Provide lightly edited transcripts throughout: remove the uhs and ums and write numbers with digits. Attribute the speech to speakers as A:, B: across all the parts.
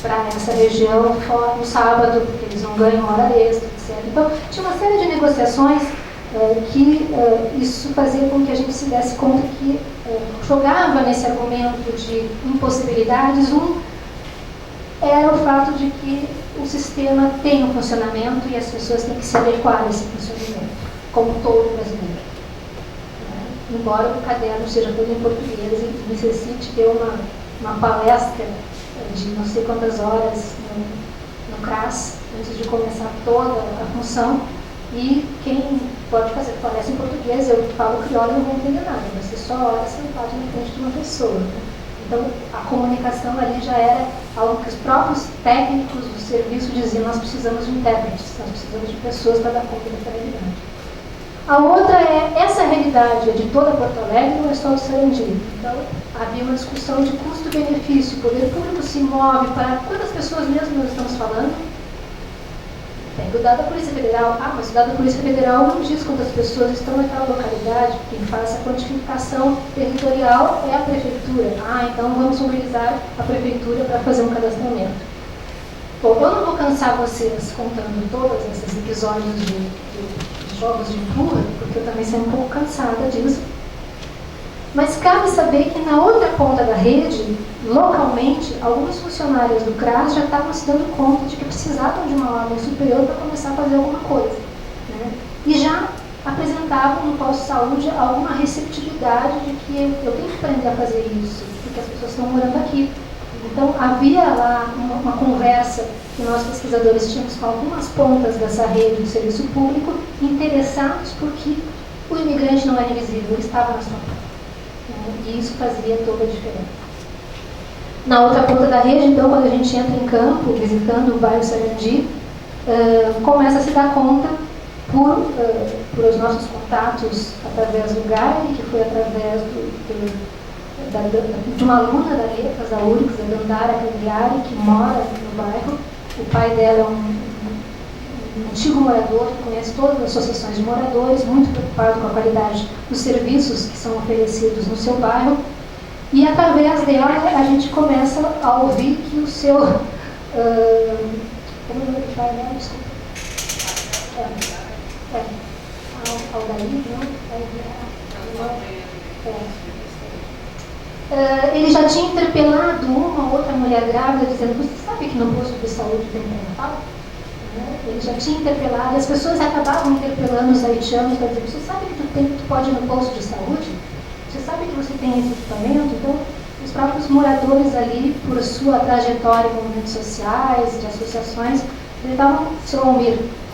A: para essa região fora no sábado, porque eles não ganham hora extra, etc. Então, tinha uma série de negociações que isso fazia com que a gente se desse conta que jogava nesse argumento de impossibilidades. Era o fato de que o sistema tem um funcionamento e as pessoas têm que se adequar a esse funcionamento, como todo brasileiro. Embora o caderno seja todo em português e necessite ter uma palestra de não sei quantas horas no CRAS, antes de começar toda a função, e quem pode fazer palestra em português, eu falo crioulo, não vou entender nada, vai ser só horas sentado na frente de uma pessoa. Né? Então, a comunicação ali já era algo que os próprios técnicos do serviço diziam: nós precisamos de intérpretes, nós precisamos de pessoas para dar conta dessa realidade. A outra é, essa realidade é de toda Porto Alegre ou é só do Sarandi? Então, havia uma discussão de custo-benefício. O poder público se move para quantas pessoas mesmo nós estamos falando? Pega o dado da Polícia Federal. Mas o dado da Polícia Federal não diz quantas pessoas estão naquela localidade. Quem faz a quantificação territorial é a Prefeitura. Então vamos mobilizar a Prefeitura para fazer um cadastramento. Bom, eu não vou cansar vocês contando todos esses episódios de jogos de empurra, porque eu também sou um pouco cansada disso. Mas cabe saber que na outra ponta da rede, localmente, alguns funcionários do CRAS já estavam se dando conta de que precisavam de uma ordem superior para começar a fazer alguma coisa. Né? E já apresentavam no pós-saúde alguma receptividade de que eu tenho que aprender a fazer isso, porque as pessoas estão morando aqui. Então, havia lá uma conversa que nós pesquisadores tínhamos com algumas pontas dessa rede de serviço público, interessados porque o imigrante não era invisível, ele estava na sua porta. E isso fazia toda a diferença. Na outra ponta da rede, então, quando a gente entra em campo, visitando o bairro Sarandi, começa a se dar conta, por os nossos contatos através do GAI, que foi através de uma aluna da Letras, da URGS, a Dandara Cagliari, que mora no bairro. O pai dela é um antigo morador, que conhece todas as associações de moradores, muito preocupado com a qualidade dos serviços que são oferecidos no seu bairro. E através dela a gente começa a ouvir que o seu... como é o nome do pai dela? Desculpa. Aldair, não? Ele já tinha interpelado uma outra mulher grávida, dizendo: você sabe que no posto de saúde tem pré-natal? Ele já tinha interpelado, e as pessoas acabavam interpelando os haitianos para dizer: você sabe que tu pode ir no posto de saúde? Você sabe que você tem esse equipamento? Então, os próprios moradores ali, por sua trajetória em movimentos sociais, de associações,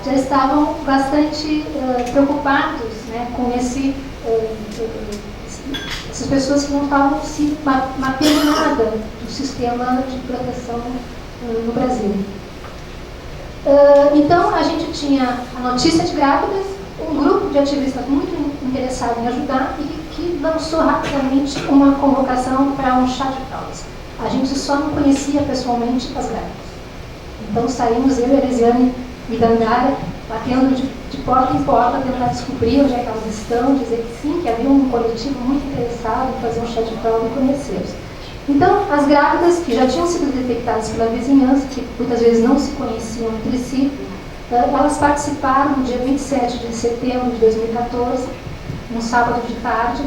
A: já estavam bastante preocupados, né, com essas pessoas que não estavam se mapeando nada do sistema de proteção no Brasil. Então, a gente tinha a notícia de grávidas, um grupo de ativistas muito interessado em ajudar e que lançou rapidamente uma convocação para um chá de fraldas. A gente só não conhecia pessoalmente as grávidas. Então, saímos, eu, Elisiane e Dandara, batendo de porta em porta, tentar descobrir onde é que elas estão, dizer que sim, que havia um coletivo muito interessado em fazer um chá de fralda e conhecê-los. Então, as grávidas que já tinham sido detectadas pela vizinhança, que muitas vezes não se conheciam entre si, elas participaram no dia 27 de setembro de 2014, um sábado de tarde,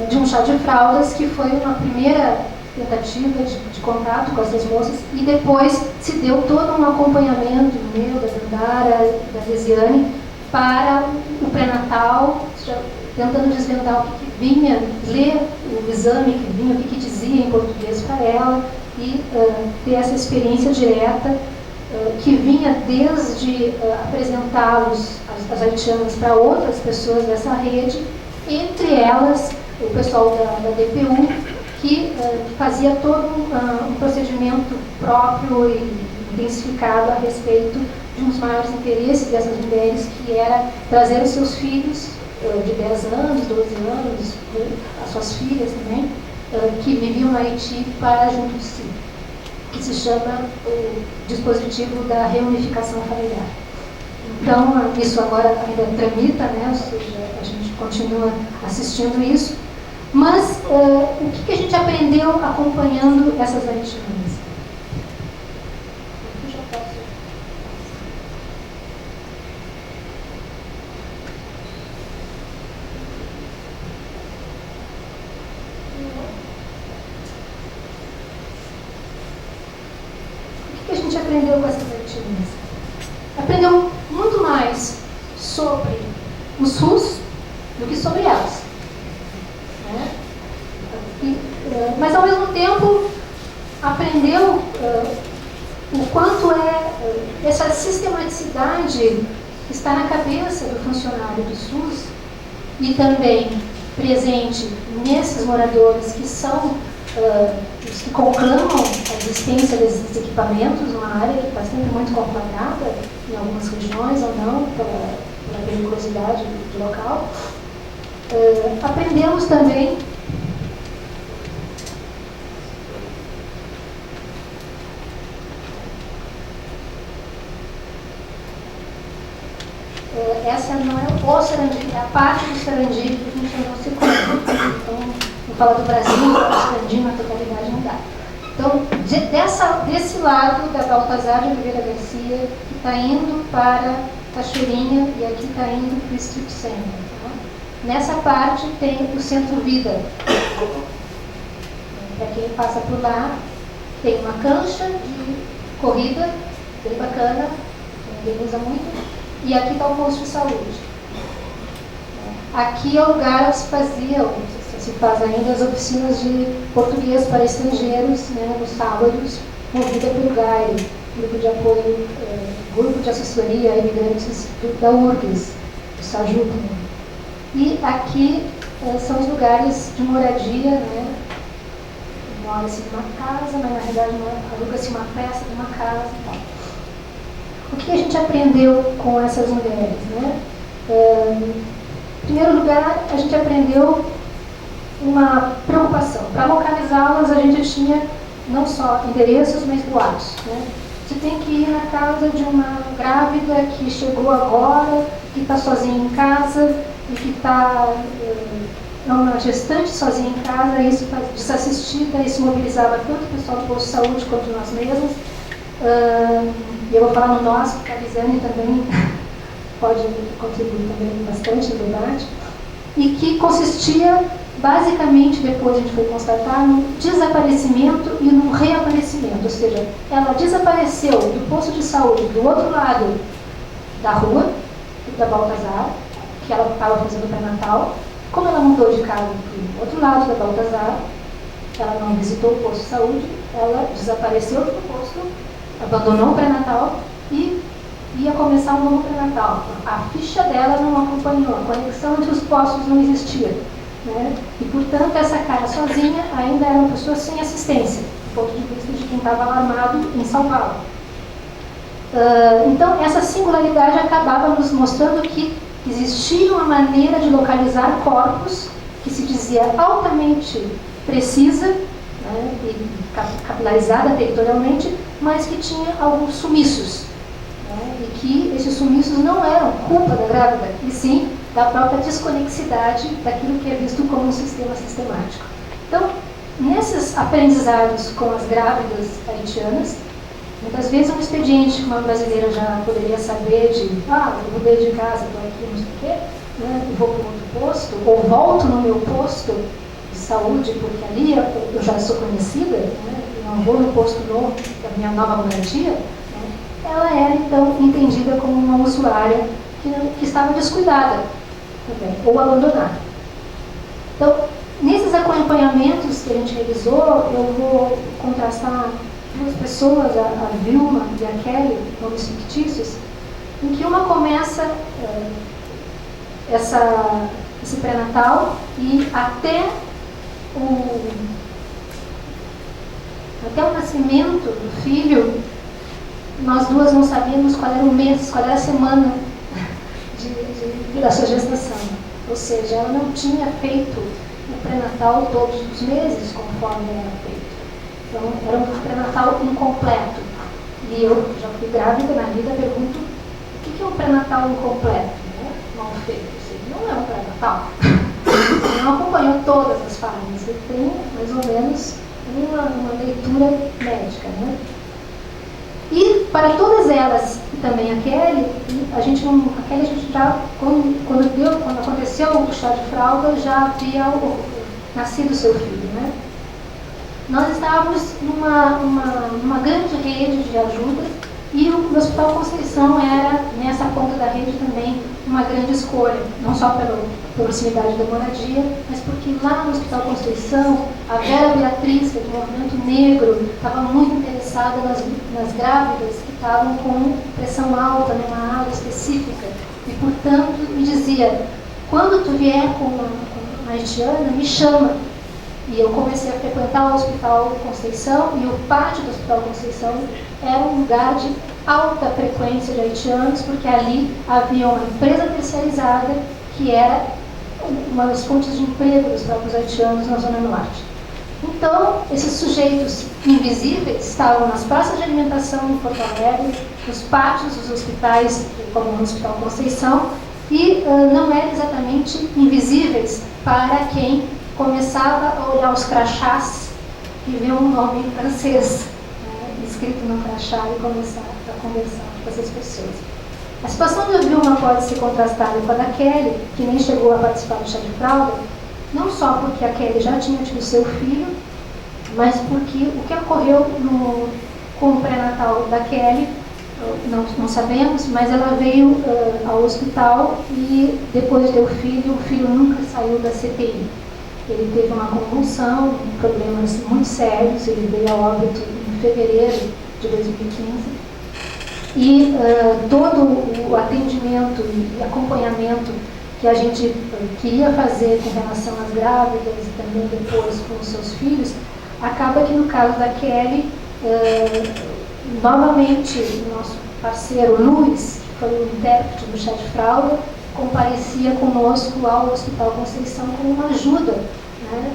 A: de um chá de fraldas, que foi uma primeira tentativa de contato com essas moças, e depois se deu todo um acompanhamento meu, da Dandara, da Lesiane, para o pré-natal, tentando desvendar o que vinha, ler o exame que vinha, o que dizia em português para ela, e ter essa experiência direta que vinha desde apresentá-los, as haitianas, para outras pessoas dessa rede, entre elas o pessoal da DPU, que fazia todo um procedimento próprio e intensificado a respeito de um dos maiores interesses dessas mulheres, que era trazer os seus filhos de 10 anos, 12 anos, as suas filhas também, que viviam no Haiti, para junto de si, que se chama o dispositivo da reunificação familiar. Então, isso agora ainda tramita, né? Ou seja, a gente continua assistindo isso. Mas o que a gente aprendeu acompanhando essas arritmias? Aqui já posso. O que a gente aprendeu com essas arritmias? Aprendeu muito mais sobre os RUS do que sobre elas. Né? Mas, ao mesmo tempo, aprendeu o quanto essa sistematicidade que está na cabeça do funcionário do SUS e também presente nesses moradores que são os que conclamam a existência desses equipamentos numa área que está sempre muito conflagrada, em algumas regiões ou não, pela periculosidade do local. Aprendemos também essa não é o Sarandi, é a parte do Sarandi que a gente não se conta. Então, vou falar do Brasil, o Sarandi na totalidade não dá. Então, desse lado da Baltazar de Oliveira Garcia, que está indo para Cachoeirinha e aqui está indo para o Strip Center. Tá? Nessa parte tem o Centro Vida. Para quem passa por lá, tem uma cancha de corrida, bem bacana, ninguém usa muito. E aqui está o posto de saúde. Aqui é o lugar onde se fazia, não sei se faz ainda, as oficinas de português para estrangeiros, né, nos sábados, movida pelo GAIRE, Grupo de Apoio, Grupo de Assessoria a Imigrantes da URGS, do SAJUP. E aqui são os lugares de moradia, né? Mora-se numa casa, mas na realidade aluga-se uma peça de uma casa e tal. O que a gente aprendeu com essas mulheres? Né? Em primeiro lugar, a gente aprendeu uma preocupação. Para localizá-las, a gente tinha não só endereços, mas boatos. Né? Você tem que ir na casa de uma grávida que chegou agora, que está sozinha em casa e que está uma gestante sozinha em casa, isso desassistida, isso mobilizava tanto o pessoal do posto de saúde quanto nós mesmos. E eu vou falar no nosso, porque a Lisane também pode contribuir também bastante no debate, e que consistia, basicamente, depois a gente foi constatar, no desaparecimento e no reaparecimento, ou seja, ela desapareceu do posto de saúde do outro lado da rua, da Baltazar, que ela estava fazendo pré-natal. Como ela mudou de casa para o outro lado da Baltazar, ela não visitou o posto de saúde, ela desapareceu do posto, abandonou o pré-natal e ia começar um novo pré-natal. A ficha dela não acompanhou, a conexão entre os postos não existia. Né? E, portanto, essa cara sozinha ainda era uma pessoa sem assistência, do ponto de vista de quem estava alarmado em São Paulo. Então, essa singularidade acabava nos mostrando que existia uma maneira de localizar corpos que se dizia altamente precisa, né, e capilarizada territorialmente, mas que tinha alguns sumiços. Né, e que esses sumiços não eram culpa da grávida, e sim da própria desconexidade daquilo que é visto como um sistema sistemático. Então, nesses aprendizados com as grávidas haitianas, muitas vezes um expediente que uma brasileira já poderia saber de eu mudei de casa, estou aqui, não sei o quê, né, e vou para um outro posto, ou volto no meu posto de saúde, porque ali eu já sou conhecida, né, e não vou no posto novo da minha nova moradia, né, ela era, então, entendida como uma usuária que estava descuidada também, ou abandonada. Então, nesses acompanhamentos que a gente revisou, eu vou contrastar duas pessoas, a Vilma e a Kelly, nomes fictícios, em que uma começa esse pré-natal e até o nascimento do filho, nós duas não sabíamos qual era o mês, qual era a semana da sua gestação. Ou seja, ela não tinha feito o pré-natal todos os meses, conforme era feito. Então, era um pré-natal incompleto. E eu já fui grávida na vida, pergunto, o que é um pré-natal incompleto? Né? Mal feito. Não é um pré-natal. ele não acompanhou todas as fases, ele tem mais ou menos uma leitura médica, né? E para todas elas, e também a Kelly, a gente já, quando aconteceu o chá de fralda, já havia nascido seu filho, né? Nós estávamos numa grande rede de ajuda e o Hospital Conceição era, nessa ponta da rede também, uma grande escolha, não só pela proximidade da moradia, mas porque lá no Hospital Conceição, a Vera Beatriz, que é do movimento negro, estava muito interessada nas grávidas que estavam com pressão alta, numa ala específica, e, portanto, me dizia, quando tu vier com uma haitiana, me chama. E eu comecei a frequentar o Hospital Conceição, e o pátio do Hospital Conceição era um lugar de alta frequência de haitianos, porque ali havia uma empresa terceirizada que era uma das fontes de emprego dos próprios haitianos na Zona Norte. Então, esses sujeitos invisíveis estavam nas praças de alimentação em Porto Alegre, nos pátios dos hospitais, como no Hospital Conceição, e não eram exatamente invisíveis para quem começava a olhar os crachás e ver um nome francês, né, escrito no crachá, e começar a conversar com essas pessoas. A situação de Vilma pode ser contrastada com a da Kelly, que nem chegou a participar do chá de fralda, não só porque a Kelly já tinha tido seu filho, mas porque o que ocorreu com o pré-natal da Kelly, não sabemos, mas ela veio ao hospital e depois de ter o filho nunca saiu da CTI. Ele teve uma convulsão, problemas muito sérios, ele veio a óbito em fevereiro de 2015. E todo o atendimento e acompanhamento que a gente queria fazer com relação às grávidas e também depois com os seus filhos, acaba que no caso da Kelly, novamente o nosso parceiro Luiz, que foi o intérprete do chá de fralda, comparecia conosco ao Hospital Conceição como uma ajuda, né,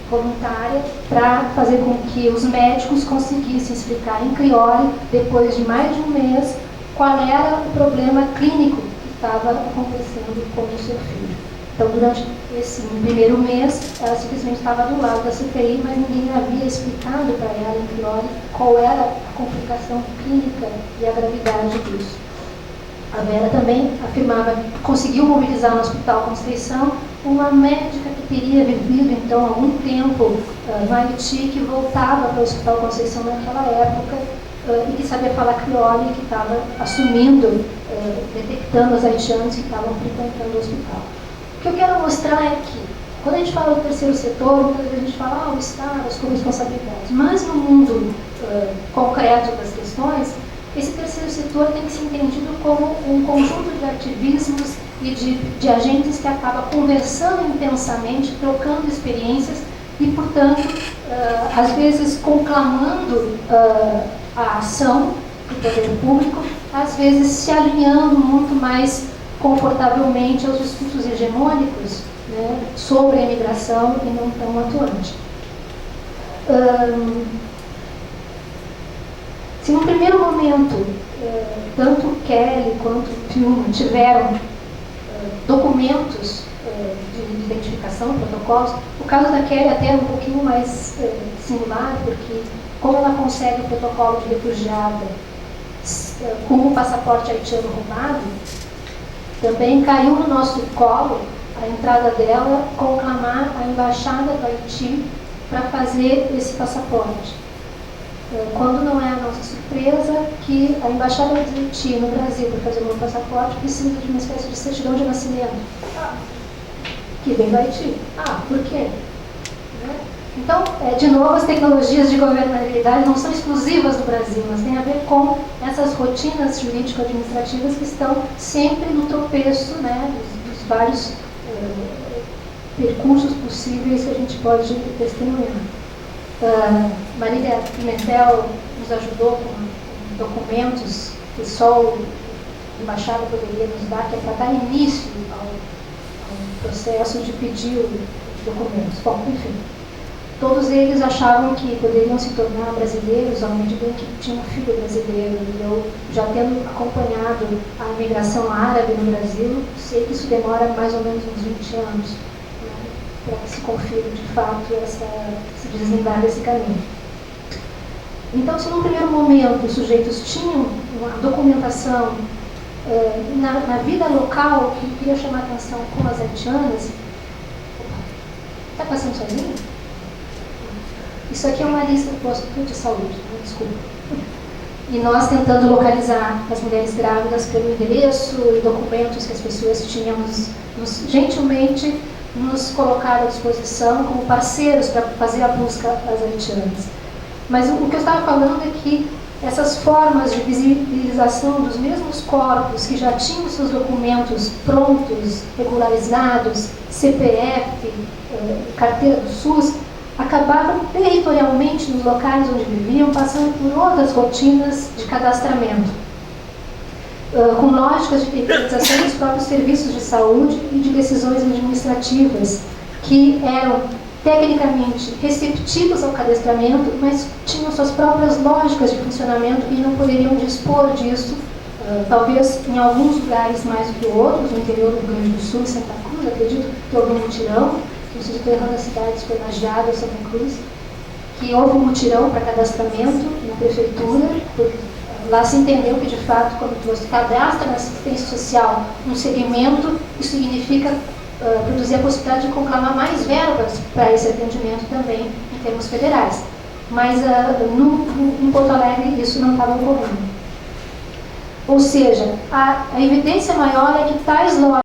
A: voluntária, para fazer com que os médicos conseguissem explicar em crioulo, depois de mais de um mês, qual era o problema clínico que estava acontecendo com o seu filho. Então, durante esse primeiro mês, ela simplesmente estava do lado da CTI, mas ninguém havia explicado para ela em crioulo qual era a complicação clínica e a gravidade disso. A Vera também afirmava que conseguiu mobilizar no Hospital Conceição uma médica que teria vivido, então, algum tempo no Haiti, que voltava para o Hospital Conceição naquela época e que sabia falar crioulo e que estava assumindo, detectando os haitianos que estavam frequentando o hospital. O que eu quero mostrar é que, quando a gente fala do terceiro setor, muitas vezes a gente fala, o Estado, as corresponsabilidades, mas no mundo concreto das questões, esse terceiro setor tem que ser entendido como um conjunto de ativismos e de agentes que acaba conversando intensamente, trocando experiências e, portanto, às vezes conclamando a ação do poder público, às vezes se alinhando muito mais confortavelmente aos discursos hegemônicos, né, sobre a imigração e não tão atuante. Se no primeiro momento, tanto Kelly quanto Vilma tiveram documentos de identificação, protocolos, o caso da Kelly até é um pouquinho mais singular, porque como ela consegue o protocolo de refugiada com o passaporte haitiano roubado, também caiu no nosso colo a entrada dela conclamar a embaixada do Haiti para fazer esse passaporte. Quando não é a nossa surpresa que a embaixada do Haiti no Brasil para fazer o novo passaporte precisa de uma espécie de certidão de nascimento, que vem do Haiti. Por quê? Né? Então, de novo, as tecnologias de governabilidade não são exclusivas do Brasil, mas têm a ver com essas rotinas jurídico-administrativas que estão sempre no tropeço, né, dos vários percursos possíveis que a gente pode testemunhar. Marília Pimentel nos ajudou com documentos que só o embaixada poderia nos dar, que é para dar início ao processo de pedir os documentos. Bom, enfim, todos eles achavam que poderiam se tornar brasileiros à medida em que tinham um filho brasileiro. E eu, já tendo acompanhado a imigração árabe no Brasil, sei que isso demora mais ou menos uns 20 anos. para que se confirme de fato se deslindar desse caminho. Então, se num primeiro momento os sujeitos tinham uma documentação na vida local, que eu queria chamar a atenção com as haitianas. Está passando sozinho? Isso aqui é uma lista do posto de saúde, né? Desculpa. E nós tentando localizar as mulheres grávidas pelo endereço e documentos que as pessoas tinham gentilmente nos colocado à disposição como parceiros para fazer a busca às haitianas. Mas o que eu estava falando é que essas formas de visibilização dos mesmos corpos que já tinham seus documentos prontos, regularizados, CPF, carteira do SUS, acabavam territorialmente nos locais onde viviam, passando por outras rotinas de cadastramento, com lógicas de terceirização dos próprios serviços de saúde e de decisões administrativas, que eram tecnicamente receptivos ao cadastramento, mas tinham suas próprias lógicas de funcionamento e não poderiam dispor disso, talvez em alguns lugares mais do que outros, no interior do Rio Grande do Sul, em Santa Cruz, acredito que houve um mutirão, não sei se estou errando a cidade, se foi na Jada ou Santa Cruz, que houve um mutirão para cadastramento na prefeitura, porque lá se entendeu que, de fato, quando você cadastra na assistência social um segmento, isso significa produzir a possibilidade de conclamar mais verbas para esse atendimento também, em termos federais. Mas em Porto Alegre isso não estava ocorrendo. Ou seja, a evidência maior é que tais lojas